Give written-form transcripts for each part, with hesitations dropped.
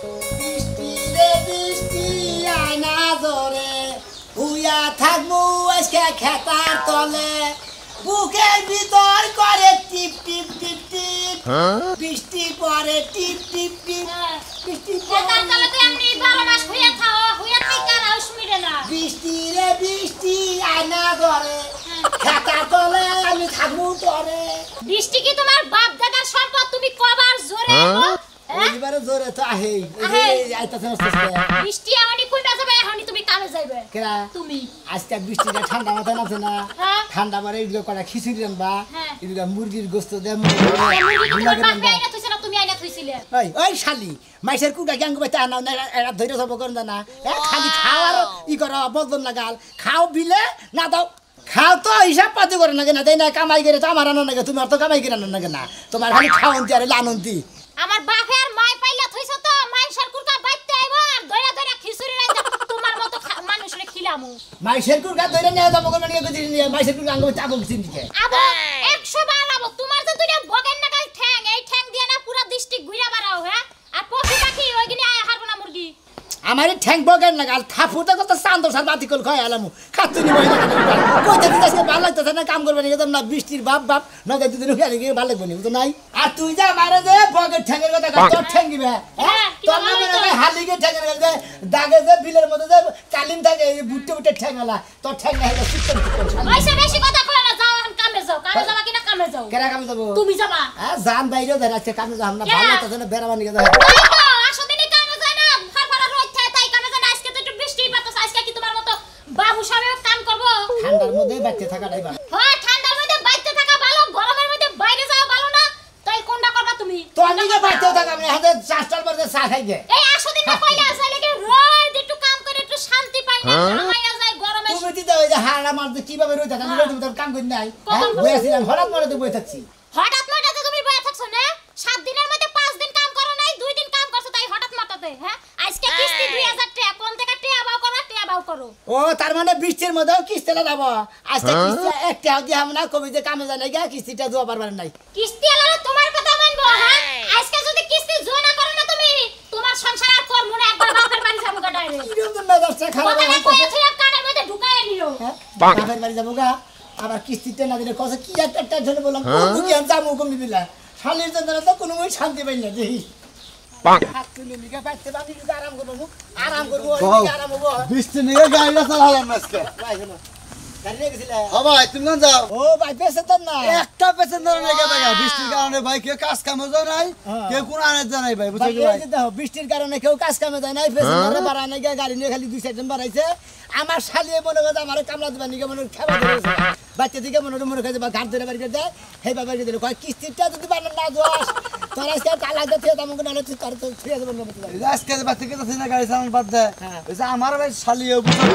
বৃষ্টি রে বৃষ্টি আয়না ধরে হুইয়া থাকবো আজকে খেতার তলে বুকের ভিতর করে টিপ টিপ টিপ টিপ বৃষ্টি পরে টিপ টিপ টিপ বৃষ্টি খেতার তলে তো এমনি 12 মাস হুইয়া থাকা রাউস মিরে না বৃষ্টি রে বৃষ্টি আয়না ধরে খেতার তলে আমি থাকবো তরে বৃষ্টি কি তোমার বাপ দাদার সম্পদ তুমি কবার জোরে এইবারে জোরে তো আহেই আইতাছে বৃষ্টি এমনি কইবা যাবে এখনি তুমি কামে যাইবে কেরা তুমি আজকে বৃষ্টিটা ঠান্ডা মাথায় নামছে না ঠান্ডা মারে এগুলো কটা খিচুড়ি রান্না এগুলো মুরগির গোস্ত দিয়ে তুমি আইনা থইছিলে ওই শালি মাইসের কুকা গ্যাঙ্গ বাইতে আনা এরা ধৈর্য সব করেন না খালি খাও আর ই করো বদন লাগাল খাও বিলে না দাও খাও তো হিসাব পাতি করে না কেনা তাই না কামাই করে তো আমার আনো নাকি তুমি আর তো কামাই করে আনো না কেনা তোমার খালি খাওয়ন্তি আর লানন্তি আমার বাপের মাই পাইলা থইছো তো মাইসের কুকা বাইতে আইবো আর দইরা দইরা খিচুড়ি রাইতা তোমার মতো মানুষরে খিলামু মাইসের কুকা দইরা নিয়ে যাবো কোন নিয়ে গদি নিয়ে মাইসের কুকা আঙ্গ চাবো কিছু দিকে আবো 100 বার আবো তোমার তো দুইটা বগেন নাগাল ঠ্যাং এই ঠ্যাং দিয়ে না পুরো ডিস্ট্রিক্ট ঘুরা বাড়াও হ্যাঁ আর পশু পাখি ওইগিনি আয়া হারবো না মুরগি আমার ঠ্যাং বগেন লাগাল থাপুতে কত চান্দর সার বাতি কল খাই আলামু খাতুনি বইনা কইতে দিতেছে ভালো লাগতেছে না কাম করবে না বৃষ্টির বাপ বাপ না যাইতে দিন হইয়া গিয়ে ভালো লাগবে না তো নাই আর তুই যা মারে যে বগের ঠ্যাঙের কথা তোর ঠ্যাং দিবে হ্যাঁ তোর না হালিকে ঠ্যাঙের কথা দাগে যে বিলের মধ্যে যে কালিম থাকে বুটে বুটে ঠ্যাঙালা তোর ঠ্যাং না হইলো সুতন সুতন ওইসে বেশি কথা কই না যাও এখন কামে যাবা কিনা কামে যাও কেরা কামে যাব তুমি যাবা হ্যাঁ জান বাইরেও ধরাচ্ছে কামে যাও আমরা ভালো লাগতেছে না বেড়া বানিয়ে যাও আসদিনই কামে যায় না ফারফারা রইছে তাই কামে যায় না আজকে তো একটু বৃষ্টি বাতাস আজকে কি তোমার মতো বাবু সাহেব কাম করব ঠান্ডার মধ্যে বাইতে থাকাটাই ভালো হ্যাঁ ঠান্ডার মধ্যে বাইতে থাকা ভালো গরমের মধ্যে বাইরে যাওয়া ভালো না তাই কোনটা করবা তুমি তো আমি যে বাইতে থাকা আমি হাতে চারটার মধ্যে চা খাই গে এই আসদিন না কইলা আছে লাগে রোজ একটু কাম করে একটু শান্তি পাই না আমায়া যায় গরমে তুমি দিতে ওই যে হাড়া মারতে কিভাবে রইতা আমি রইতে তোর কাম করি নাই বইছিলাম হঠাৎ মরে তো বই থাকছি হঠাৎ মরতে তুমি বই থাকছো না 7 দিনের মধ্যে 5 দিন কাম করো নাই 2 দিন কাম করছো তাই হঠাৎ মরতে হ্যাঁ আজকে কিস্তি 2000 টাকা কোন থেকে টাকা বাও করো টাকা বাও করো ও তার মানে বৃষ্টির মধ্যেও কিস্তিটা যাব আজকে কিস্তি একটা দিয়ে আমরা কবি যে কামে জানাই গা কিস্তিটা দেওয়া পারবার নাই কিস্তি আলাদা তোমার কথা মানবো হ্যাঁ আজকে যদি কিস্তি জো না করো না তুমি তোমার সংসার আর করব না একবার বাপের বাড়ি যাবো গা ডাইরেক্ট কি রকম না যাচ্ছে খারাপ কথা কইয়া থিয়া কানের মধ্যে ঢুকায় নিও বাপের বাড়ি যাবো গা আবার কিস্তিটা না দিলে কত কি একটা টেনশন বললাম কোন কি আন যাবো কম দিলা শালির জন্য তো কোনো মই শান্তি পাই না দেই হাত তুলে নিগা পাইতে বাকি আরাম করব আরাম করব আরাম হবো বৃষ্টি নিয়ে গাড়িটা চালালাম আজকে ভাই শোনো গাড়ি নিয়ে গেছিলে ও ভাই তুমি না যাও ও ভাই পেছন না একটা প্যাসেঞ্জার নাই কে ভাই বৃষ্টির কারণে ভাই কেউ কাজ কামে যায় নাই কেউ কোন আনে যায় নাই ভাই বুঝছো কি ভাই দেখো বৃষ্টির কারণে কেউ কাজ কামে যায় নাই পেছনে বাড়া নাই গাড়ি নিয়ে খালি 2-4 জন বাড়াইছে আমার শালিয়ে মনে করে আমার কামলা দিবা নিকে মনে খাবার ধরেছে বাচ্চা দিকে মনে খাইছে বা ঘাট ধরে বাড়ি দেয় হে বাবা কে দিল কয় কিস্তিটা যদি বানা না দোস তোর আজকে তালা দিতে দাম কোন আলো তোর তো ফিরে যাবে না আজকে বাচ্চা কে তো না গাড়ি চালান বাদ দে এই যে আমার ভাই শালিয়ে বুঝছো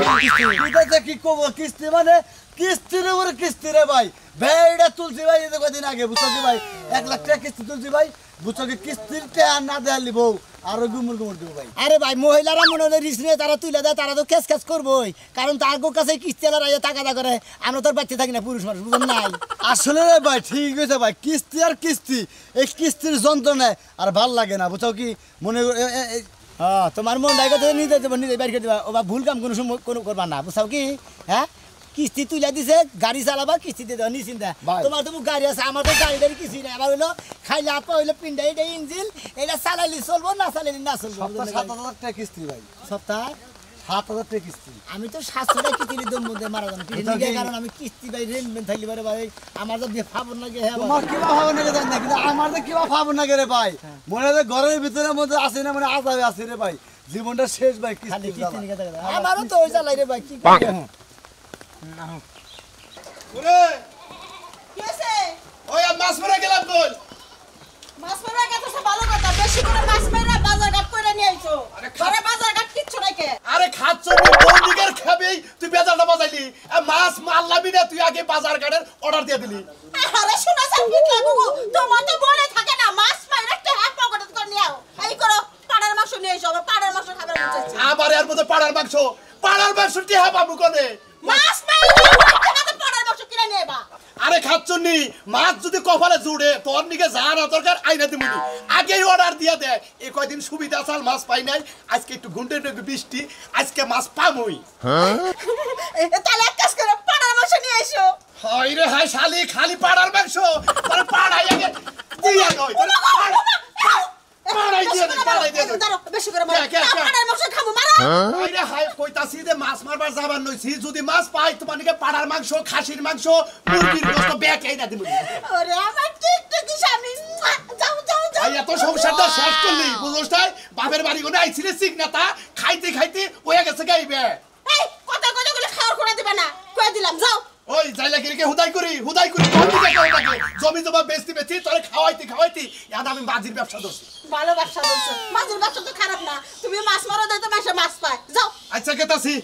কিস্তি কি কব কিস্তি মানে কিস্তির উপরে কিস্তি রে ভাই বেড়া তুলছি ভাই এই কদিন আগে বুঝছো কি ভাই 1 লাখ টাকা কিস্তি তুলছি ভাই বুঝছো কি কিস্তির টাকা না দেয়ালি বউ আর গুমুর দিব ভাই আরে ভাই মহিলারা মনে হয় রিস্ক নিয়ে তারা তুলে দেয় তারা তো কেস করবই কারণ তার কাছে কিস্তিওয়ালা রাইয়া টাকা করে আমরা তোর বাচ্চা থাকি না পুরুষ মানুষ বুঝুন নাই আসলে রে ভাই ঠিক হয়েছে ভাই কিস্তি আর কিস্তি এই কিস্তির যন্ত্রণায় আর ভাল লাগে না বুঝছো কি মনে হ্যাঁ তোমার মন ডাইকে নিজে দেবো নিজে বাইর করে দেবা ও বা ভুল কাম কোনো করবা না বুঝছো কি হ্যাঁ কিস্তি তুলে দিছে গাড়ি চালাবা কিস্তি দিয়ে দাও নিশ্চিন্তা তোমার তো গাড়ি আছে আমার তো গাড়ি গাড়ি কিছুই নাই আবার হইলো খাইলে আপা হইলো পিন্ডা এটা ইঞ্জিন এটা চালাইলে চলবো না চালাইলে না চলবো 7,000 টাকা কিস্তি ভাই সপ্তাহ 7,000 টাকা কিস্তি আমি তো 700 টাকা কিস্তি দম মধ্যে মারা যান কিস্তি কারণ আমি কিস্তি ভাই রেলমেন থাকলে পারে ভাই আমার তো ফাবন লাগে হ্যাঁ তোমার কি ভাবো না জানি না কিন্তু আমার তো কি ভাবো না রে ভাই মনে হয় ঘরের ভিতরে মধ্যে আছে না মানে আজাবে আছে রে ভাই জীবনটা শেষ ভাই কিস্তি আমারও তো ওই চালাই রে ভাই কি করি ওরে কি আছে ওই মাছ মারা গেলাম কই মাছ মারা গেছে ভালো কথা বেশি করে মাছ মারা বাজার ঘাট করে নিয়ে আইছো ঘরে বাজার ঘাট কিচ্ছু নাই কে আরে খাচ্ছ না বৌদিকের খাবেই তুই বেজারটা বাজাইলি মাছ মারলাবি না তুই আগে বাজার ঘাটের অর্ডার দিয়ে দিলি আরে শোনা সাকিট লাগু তোমার তো বলে থাকে না মাছ মারা একটা হাত পকেটে করে নিয়ে আও এই করো পাড়ার মাংস নিয়ে এসো আবার পাড়ার মাংস খাবার মন চাইছে আবার এর মধ্যে পাড়ার মাংস টিহা পাবো কোনে মাছ মারা না তো পাড়ার মাংস কিনে নিয়ে বা আরে খাচ্ছনি মাছ যদি কপালে জুড়ে তোর নিকে যা না দরকার আইনা দিমু আগেই অর্ডার দিয়া দে এই কয়দিন সুবিধা চাল মাছ পাই নাই আজকে একটু গুন্ডে বৃষ্টি আজকে মাছ পামুই তাহলে এক কাজ করো পাড়ার মাংস নিয়ে এসো হাই রে হাই শালি খালি পাড়ার মাংস তোর পাড়াই আগে দিয়া নয় তোর পাড়াই দিয়া বেশি করে পাড়ার মাংস খাবো মারো হাই রে হাই কইতাছি যে মাছ মারবার যাবার নইছি যদি মাছ পাই তোমার নিকে পাড়ার মাংস খাসির মাংস মুরগির গোশত ব্যাক এই না দিমু ওরে আমার টিকটকি স্বামী যাও যাও যাও ভাই এত সংসারটা শেষ করলি বুঝছস তাই বাপের বাড়ি কোনে আইছিলে সিগনাতা খাইতে খাইতে ওয়া গেছে গাইবে এই কথা কথা বলে খাওয়ার করে দিবা না কই দিলাম যাও ওই যাইলা গিরকে হুদাই করি কোন দিকে যাও নাকি জমি জমা বেচতি তোরে খাওয়াইতি ইয়াদ আমি বাজির ব্যবসা করছি ভালো ব্যবসা করছো মাছের ব্যবসা তো খারাপ না তুমি মাছ মারো দেয় তো মাসে মাছ পায় যাও আচ্ছা গেতাছি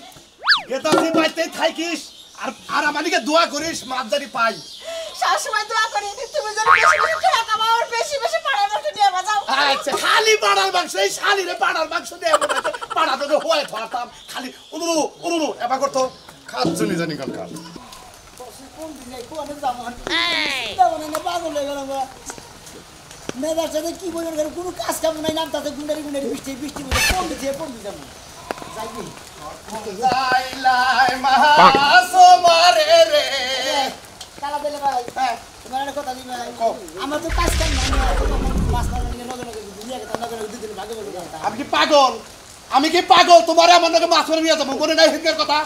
বাইতে থাইকিস আর আমানিকে দোয়া করিস মাছ জানি পাই সবসময় দোয়া করি তুমি যেন বেশি বেশি টাকা কামাও আর বেশি বেশি পাড়ার মাংস নিয়ে যাও আচ্ছা খালি পাড়ার মাংস এই শালিরে পাড়ার মাংস দিয়ে পাড়া তো হয়ে ধরতাম খালি উনুরু এবার করতো খাচ্ছনি জানি কালকাল কোন দিনে কোনে জামান তেমন না পাগল হয়ে গেল আমরা মেয়েদের সাথে কি বলবো কোনো কাজ কাম নাই নাম তাতে গুন্ডারি বৃষ্টি বলে কোন দিছে যাই কি লাই মাছ মারে রে কালা দিলে ভাই তোমার একটা কথা দিই ভাই আমার তো কাজ কাম নাই মাছ মারা নিয়ে নগে দুনিয়া কে নগে দুদিন ভাগে বলে কথা আমি কি পাগল তোমারে আমার নাকি মাছ মারে নিয়ে যাবো মনে নাই হিনকার কথা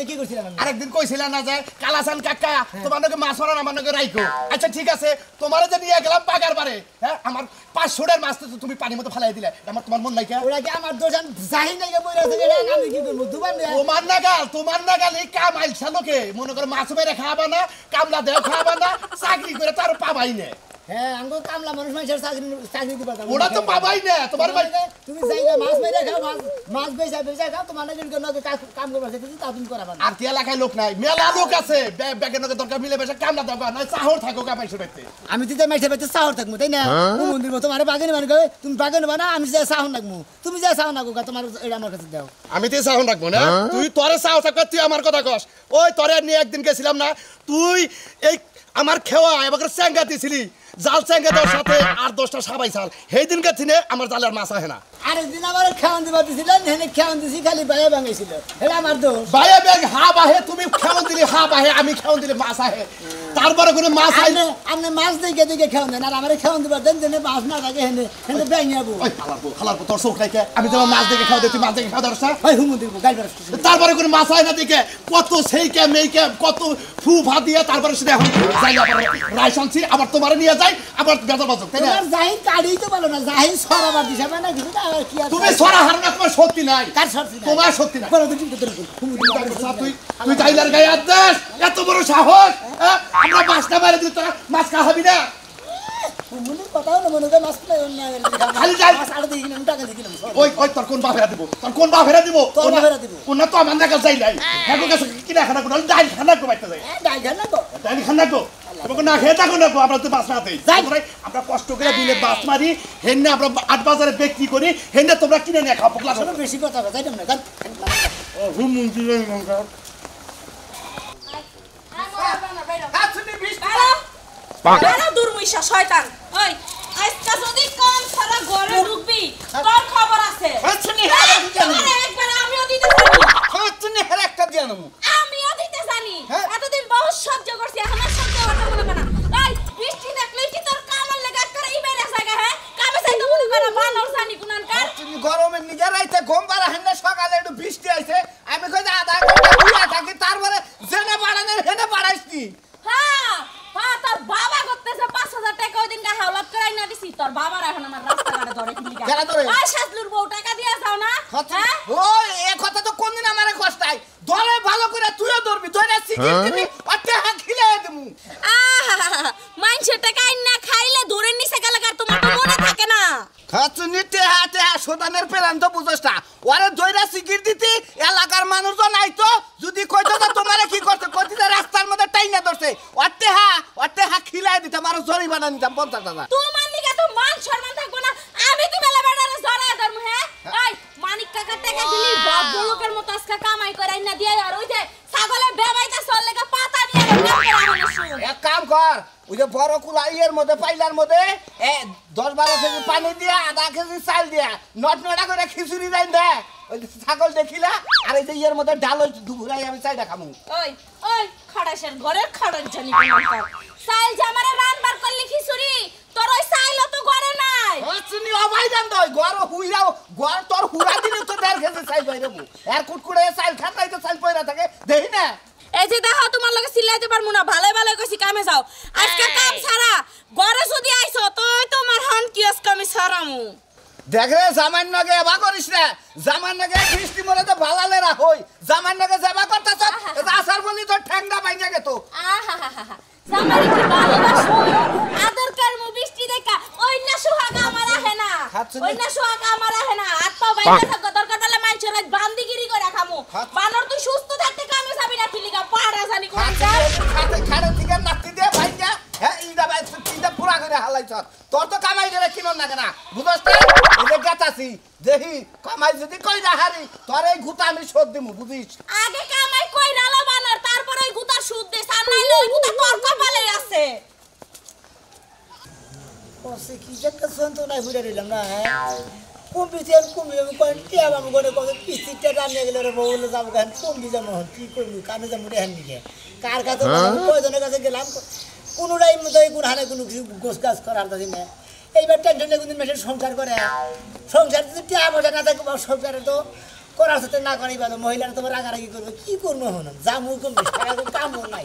কি করছিলাম আরেকদিন কইছিলা না যে কালাসান কাকা তোমার নাকি মাছ মারার আমার নাকি রাইখো আচ্ছা ঠিক আছে তোমারে যে নিয়ে গেলাম পাগার বারে হ্যাঁ আমার 500 মাছ তো তুমি পানির মতো ফেলাই দিলে আমার তোমার মন নাই কে ওরা কি আমার দোজান জাহি নাই বইরা আছে এটা আমি কি করব দুবার না তোমার নাগাল এই কাম আইলছা লোকে মনে করে মাছ মেরে খাওয়াবা না কামলা দেও খাওয়াবা না চাকরি করে তার পাবাই না হ্যাঁ আঙ্গো কামলা মানুষ মানুষের চাকরি দিবা ওরা তো পাবাই না তোমার ভাই তুমি যাইগা মাছ মেরে খাও মাছ বেচা খাও তোমার লাগে নগে কাম করবা সেটা তা তুমি করাবা না আর কি এলাকায় লোক নাই মেলা লোক আছে ব্যাগের নগে দরকার মিলে বেশে কামলা দেওয়া না চাহর থাকো কামাই শুনাইতে আমি দিতে মাইছে বেতে চাহর থাকমু তাই না মন্দির তোমার বাগানে মানে তুমি বাগানে বানা আমি যে চাহর লাগমু তুমি যে চাহর লাগো তোমার এটা আমার কাছে দাও আমি তো চাহর রাখবো না তুই তোরে চাহর থাকবে তুই আমার কথা কস ওই তোরে নিয়ে একদিন গেছিলাম না তুই এই আমার খেওয়া এবার চ্যাঙ্গা দিছিলি জাল চ্যাঙ্গা দেওয়ার সাথে আর 10টা সাবাই চাল সেই দিনকে থিনে আমার জালের মাছ আহে না আরেকদিন আমার খাওয়ান দিবা দিছিলেন হেনে খাওয়ান দিছি খালি বাইরে ভাঙাইছিল এটা আমার দোষ বাইরে ব্যাগ হা বাহে তুমি খাওয়ান দিলি হা বাহে আমি খাওয়ান দিলি মাছ আহে তারপরে কোনো মাছ আই না আপনি মাছ দেখে খাওয়ান দেন আর আমার খাওয়ান দিবা দেন মাছ না থাকে হেনে ব্যাঙে যাবো ওই খালারবো তোর চোখ নাইকে আমি তোমার মাছ দেখে খাওয়া তুই মাছ দেখে খাওয়া দরসা ওই হুমু দিব গাইবার তারপরে কোনো মাছ আয় না দিকে কত সেইকে মেইকে কত ফু ফা দিয়ে তারপরে সেটা এখন যাই আবার রাইসানছি আবার তোমারে নিয়ে যাই আবার বেজার বাজক তাই না তোমার জাহিন কাড়িই তো বলো না জাহিন সরাবার দিছে না কিছু না আর কি তুমি সরা হার না তোমার সত্যি নাই কার সরছি তোমার সত্যি নাই বলো তো ঠিক তো হুমু দিব তুই যাইলার গায়ে আদাস এত বড় সাহস আমরা মাছটা মারে দিই তোরা মাছ খাবি না হুমুর কথাও না মনে করে মাছ না খালি যাই মাছ আড়ে দিই না টাকা দিই না ওই তোর কোন বাপেরা দিব তোর বাপেরা দিব কোন তো আমার নাকা যাই নাই এখন কাছে কিনা খানা কোন ডাল খানা কো বাইতে যাই ডাই খানা তো ডাল খানা কো তোমাকে না খেয়ে থাকো না আমরা তো মাছ না দেই আমরা কষ্ট করে দিলে মাছ মারি হেন্নে আমরা 8 বাজারে বিক্রি করি হেন্নে তোমরা কিনে নিয়ে খাও পকলা আসলে বেশি কথা যাই না গান ও হুমুন দিলে মঙ্গা আরে দুর্মুইশা শয়তান ওই আজকে যদি কাম সারা ঘরে ঢুকবি তোর খবর আছে শুনি একবার আমিও দিতে জানি শুনি হের একটা দিয়া নমু আমিও দিতে জানি এতদিন বহুত সহ্য করছি এখন আর সহ্য করতে মনে করে না এই বৃষ্টি দেখলেই কি তোর কামার লাগা করে ইবেরে জায়গা হ্যাঁ কামে যাইতে মনে করে বানর জানি কুনান কার তুমি গরমে নিজে রাইতে ঘুম পারা হেন সকালে একটু বৃষ্টি আইছে আমি কই আধা ঘন্টা ঘুরে থাকি তারপরে জেনে বাড়ানোর হেনে বাড়াইছি হ্যাঁ হ্যাঁ তোর বাবা করতেছে 5000 টাকা ওই দিন গা হাওলাত করাই না দিছি তোর বাবার এখন আমার রাস্তাঘাটে ধরে কিলি গা কেন ধরে? ওই শাসলুর বউ টাকা দিয়া যাও না হ্যাঁ ওই এই কথা তো কোনদিন আমারে কষ্টাই ধরে ভালো করে তুইও ধরবি ধরে সিকিট দিবি অটে হা খিলে দেমু মাইনসে টাকা আইনা খাইলে ধরে নিছে গেলাকার তোমার তো মনে থাকে না খাচুনিতে হাতে সোদানের পেলান তো বুঝছ না ওরে দইরা সিকিট দিতি এলাকার মানুষজন আইতো যদি কইতো তো তোমারে কি করতে কইতে রাস্তার মধ্যে টাইনা ধরছে অটে হা খিলাই দিতাম আর জরিমানা নিতাম 50 টাকা তোমার লিগা তো মান সম্মান থাকবো না আমি তো মেলা বেড়ারে জড়ায় ধরমু হ্যাঁ এই মানিক কাকা টাকা দিলি ভদ্রলোকের মতো আজকে কামাই করে আইনা দিয়ে আর ওই যে ছাগলে বেবাইতে চল লাগা পাতা ওই যে বড় কুলা ইয়ের মধ্যে পাইলার মধ্যে 10-12 কেজি পানি দিয়া আধা কেজি চাল দিয়া নটা করে খিচুড়ি দেন দে ওই যে ছাগল দেখিলা আর এই যে ইয়ের মধ্যে ডাল ওই দুপুরাই আমি চাইটা খামু ওই ওই খাড়াসের ঘরের খাড়ার জানি কোনটা সাইল জামারে রানবার করলি খিচুড়ি তোর ওই সাইল তো ঘরে নাই চিনি অবাই জান দই ঘর হুইরাও ঘর তোর হুরা দিলে তো 1.5 কেজি চাই বাইরেবো আর কুটকুড়ে চাল খাতাই তো চাল পয়রা থাকে দেখি না এই যে দেখো তোমার লগে সিলাইতে পারমু না ভালো ভালো কইছি কামে যাও আজকে কাম ছাড়া ঘরে যদি আইছো তো তোমার হন কিয়স কামে ছাড়ামু দেখ রে জামাই নগে এবা করিস না জামাই নগে বৃষ্টি মরে তো ভালালে রা হই জামাই নগে যাবা করতাছ আসার বলি তো ঠ্যাংডা বাইঙ্গা গে তো আহা জামাই কি ভালোবাসো আদর করমু বৃষ্টি দেখা ওই না সুহাগা আমার আহে না ওই না সুহাগা আমার আহে না হাত পা বাইরে থাকো দরকার হলে মাইছের বান্দিগিরি করে খামু বানর তুই সুস্থ থাকতে কামে যাবি না কিলিগা পাড়া জানি কোন খাড়ে থেকে নাতি দে ভাইঙ্গা হ্যাঁ ইদা ভাই তিনটা পুরা করে হালাইছ তোর তো কামাই করে কিনন না কেনা বুঝছ না এই গাতাছি দেখি কামাই যদি কই না হারি তোর এই গুতা আমি শোধ দিমু বুঝিস আগে কামাই কই রালো বানর তারপর ওই গুতা সুদ দে সার নাইলে ওই গুতা তোর কপালে আছে ওসে কি একটা সন্ত নাই ঘুরে দিলাম না কম্পিউটার আমি কোন টিয়া বাবু করে কত কিস্তিটা রান্না গেলে রে বউলে যাব গান কম্পি যাবো কি করবি কানে যাবো রে হান দিকে কার কাছে কয়জনের কাছে গেলাম কোনোটাই মতোই কোন হানে কোনো কিছু গোছ গাছ করার দাদি না এইবার টেনশনে কোনদিন মেশে সংসার করে সংসার যদি টিয়া বোঝা না থাকে সংসারে তো করার সাথে না করাই ভালো মহিলারা তোমার রাগারাগি করবে কি করবো হন জামু কম কামও নাই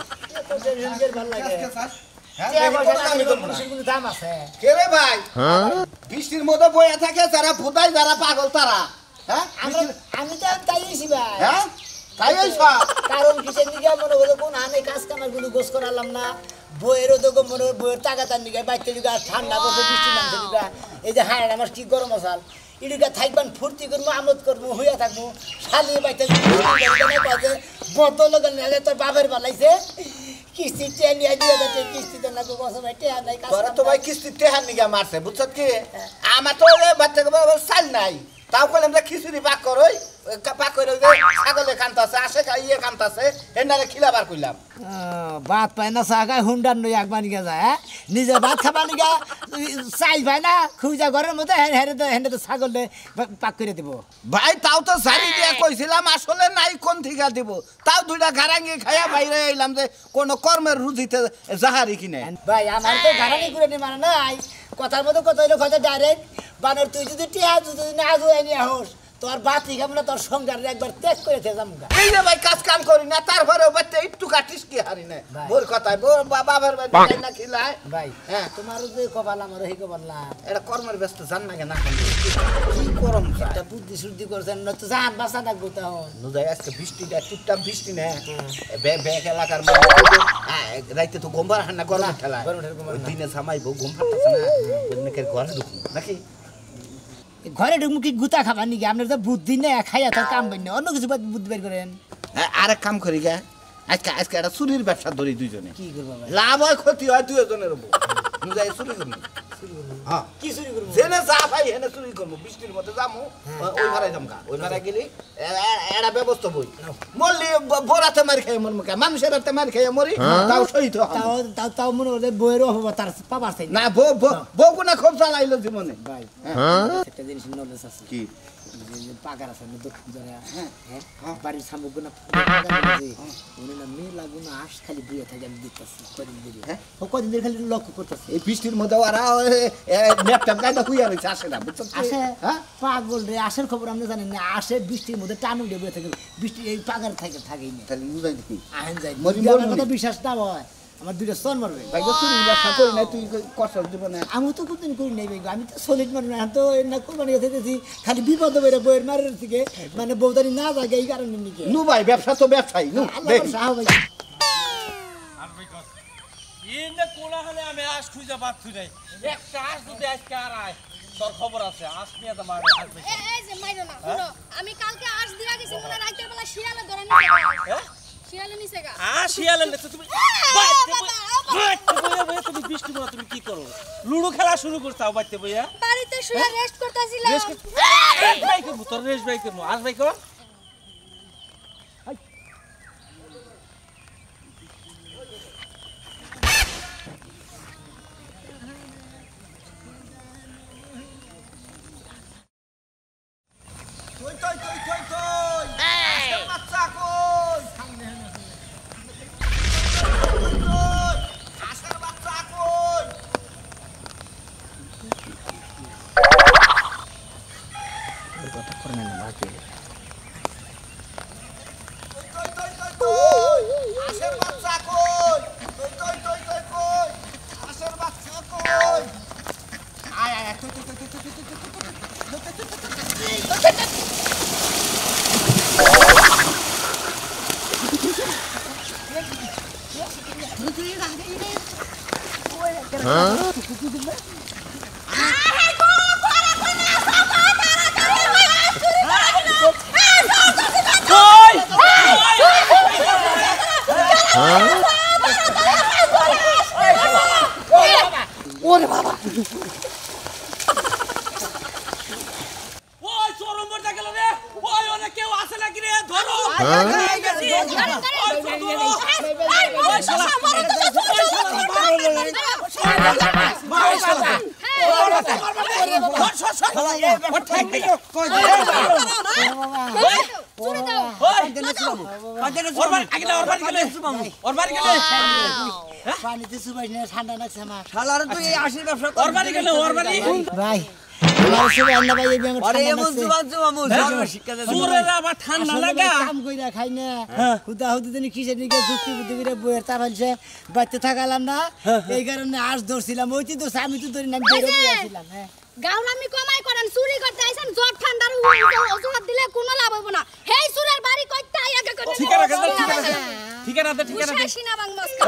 ভালো লাগে দাম আছে কে রে ভাই বৃষ্টির মধ্যে বইয়া থাকে যারা ভুদাই যারা পাগল তারা হ্যাঁ আমি তো তাইছি ভাই হ্যাঁ তাই কারণ কিসের দিকে মনে হলো কোন হানে কাজ কামার গুলো গোস করালাম না বইয়েরও তো মনে বইয়ের টাকাতার নিকে বাইতে দিকে ঠান্ডা করছে বৃষ্টি নামছে দিকে এই যে হাড় আমার কি গরম আসাল এদিকে থাকবেন ফুর্তি করবো আমোদ করবো হইয়া থাকবো শালিয়ে বাইতে বদল তোর বাপের বালাইছে কিস্তি নিয়ে 2000 কিস্তিতে না বসে ভাই টেহা নাই তোরা তো ভাই কিস্তি টেহার নিকে মারছে বুঝছ কি আমার তো বাচ্চা চাল নাই তাও কইলে আমরা খিচুড়ি পাক করই পাক করে ছাগলে কান্তাছে আসে ইয়ে কান্তাছে এনারে খিলাবার কইলাম ভাত পায় না চা খায় হুন্ডার নই একবার নিকে যায় হ্যাঁ নিজে ভাত খাবার নিকে চাই পায় না খুঁজা ঘরের মধ্যে হেঁটে তো ছাগল পাক করে দিব ভাই তাও তো জানি দিয়ে কইছিলাম আসলে নাই কোন ঠিকা দিব তাও দুইটা ঘাড়াঙ্গি খাইয়া বাইরে এলাম যে কোনো কর্মের রুজিতে জাহারি কিনে ভাই আমার তো ঘাড়াঙ্গি করে নি মানে নাই কথার মতো কথা হইলো কথা ডাইরেক্ট বানর তুই যদি টিয়া যদি না জুয়াই নিয়ে হোস তোর বাতি খাবো না তোর সংসার একবার ত্যাগ করে যামগা এই যে ভাই কাজ কাম করি না তারপরেও বাচ্চা একটু কাটিস কি হারি না বোর কথায় বাবার বাড়ি না খিলায় ভাই হ্যাঁ তোমার যে কপাল আমার এই কপাল না এটা কর্মের ব্যস্ত জান না কেন কি করম একটা বুদ্ধি শুদ্ধি করছেন না তো জান বাসা থাকবো তখন নুজাই আজকে বৃষ্টিটা টুপটাপ বৃষ্টি না ব্যাগ এলাকার রাইতে তো গোমবার হান্না গরম ঠেলা দিনে সামাইবো ঘুম পাচ্ছে না ঘরে ঢুকুন নাকি ঘরে ঢুকমু কি গুতা খাবার নাকি আপনার তো বুদ্ধি নেই খাইয়া তো কাম বের অন্য কিছু বুদ্ধি বের করেন আরেক কাম করি গা আজকে একটা চুরির ব্যবসা ধরি দুইজনে কি করবো ভাই লাভ হয় ক্ষতি হয় দুইজনের নুজাই চুরি করবো হ্যাঁ কি চুরি করবো জেনে যা ভাই হেনে চুরি করবো বৃষ্টির মধ্যে যামু ওই ভাড়ায় যামকা ওই ভাড়ায় গেলি একটা ব্যবস্থা বই মরলি বোরাতে মারি খেয়ে মর মুখে মানুষের হাতে মারি খেয়ে মরি তাও সহিত তাও মনে হলে বইয়ের অভাব তার পাবার চাই না বউ কোনা খুব চালাইলো জীবনে ভাই একটা জিনিস নলেজ আছে কি পাগার আছে দক্ষিণ জোড়া হ্যাঁ বাড়ির সামগ্রী গুনা উনি না মেয়ে লাগু না আশ খালি বুয়ে থাকে আমি দেখতেছি কদিন ধরে হ্যাঁ কদিন ধরে খালি লক্ষ্য করতেছি এই বৃষ্টির মধ্যে ওরা ল্যাপটপ গাইটা হুইয়া রয়েছে আসে না বুঝছো আসে হ্যাঁ পাগল রে আশের খবর আমরা জানি না আসে বৃষ্টির মধ্যে টানু দিয়ে বয়ে থাকে বৃষ্টি এই পাগার থাকে থাকেই না তাহলে বুঝাই দেখি আহেন যায় মরি আমার কথা বিশ্বাস না হয় আমার দুইটা সন মারবে ভাই চুরি ব্যবসা করি না তুই কষ্ট জীবনে আমি তো কোনদিন করি নাই ভাই আমি তো সলিড মারি না তো না কোরবানি গেছি খালি বিপদ বেড়ে বইয়ের মারের থেকে মানে বৌদারি না জাগে এই কারণে নিকে নু ভাই ব্যবসা তো ব্যবসায়ী নু আল্লাহ সাহা ভাই ইন্দে কোলা হলে আমি আজ খুঁজে পাচ্ছি নাই একটা আজ যদি আজকে আর আয় তোর খবর আছে আজ নিয়ে তো মারে আসবে এই যে মাইরো না শুনো আমি কালকে আজ দিয়া গেছি মনে রাতের বেলা শিয়ালে ধরে নিছে শিয়ালে নিছে গা শিয়ালে নিছে তুমি তুমি বৃষ্টি বলা তুমি কি করো লুডো খেলা শুরু করছাও বাইতে বইয়া বাড়িতে শুয়ে রেস্ট করতেছিলাম রেস্ট ভাই করবো তোর রেস্ট ভাই করবো আজ ভাই কর কই আজকের বাচ্চা কই আজকের বাচ্চা কই আশের বাচ্চা কই কই আশের বাচ্চা কই আয় আয় ওই চরম বড়টা গেল রে ওই অনেক কেউ আছে নাকি রে ধরো পানিতে সুবাই না ঠান্ডা লাগছে আমার শালার তুই এই আশির ব্যবসা ভাই আমার সুবাই না ভাই এই ব্যাঙের আরে ঠান্ডা এমন লাগছে। জুবান জুবামু জন্ম শিক্ষা দে চোরের আবার ঠান্ডা আসলে লাগা কাম কইরা খাই না হুদা হুদা দিন কিসের দিকে যুক্তি বুদ্ধি করে বইয়ের তা ফেলছে বাড়তে থাকালাম না এই কারণে আজ ধরছিলাম ওই তো আমি তো ধরি না আমি বেরো বইয়াছিলাম হ্যাঁ গাউলামি কমাই করেন চুরি করতে আইছেন জট ঠান্ডার অজুহাত দিলে কোনো লাভ হইব না হেই চুরের বাড়ি কইতে আইয়া করে ঠিকানা দে ঠিকানা দে শাসিনা বাং মস্ক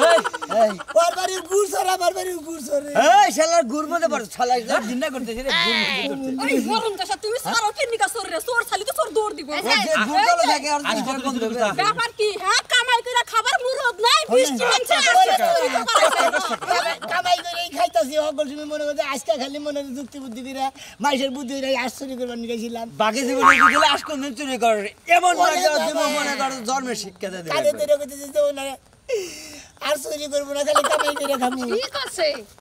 এই ওর বাড়ির গুড় সরা আমার বাড়ির গুড় সরে এই শালার গুড় মধ্যে পড়ে শালা দিন না করতেছে রে গুড় মধ্যে করতেছে ওই গরম দশা তুমি সারো কে নিকা সর রে সর খালি তো সর দৌড় দিব যে গুড় চলে থাকে আর আজ কত বন্ধ করতা ব্যাপার কি হ্যাঁ কামাই করে খাবার মুরদ নাই বৃষ্টি মানছে কামাই করে খাইতাছি সকল সময় মনে করছে আজকে খালি মনে যুক্তি বুদ্ধি করে মাইসের বুদ্ধি করে আশ্চর্য করবার নিয়ে গেছিলাম বাকি জীবনে কি দিলে আজ কোন চুরি করে এমন রাজা জীবন মনে করে জন্মের শিক্ষা দে কানে তেরে করতেছে যে ওনারা আর চুরি করবো না খালি কামাই করে খামু ঠিক আছে